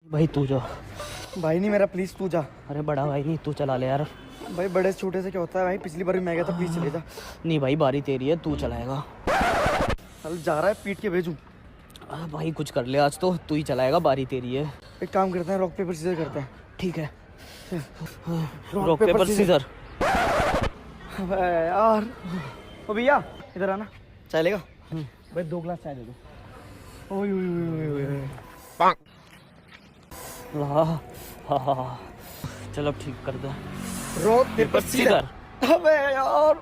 भाई तू जा। भाई नहीं मेरा, प्लीज तू जा। अरे बड़ा भाई नहीं, तू चला ले यार। भाई बड़े से छोटे से क्या होता है भाई, पिछली बार भी मैं गया था, प्लीज चले जा। नहीं भाई बारी तेरी है, तू चलाएगा। चल जा रहा है, पीट के भेजूं। भाई कुछ कर ले, आज तो तू ही चलाएगा, बारी तेरी है। एक काम करते हैं, रॉक पेपर सीजर करते हैं। ठीक है, रॉक पेपर सीजर। अबे यार, ओ भैया इधर आना, चाय लेगा? भाई 2 गिलास चाय दे दो। ओए ओए ओए ओए ओए। हाँ, चलो ठीक कर दे। Rock paper scissor. अबे यार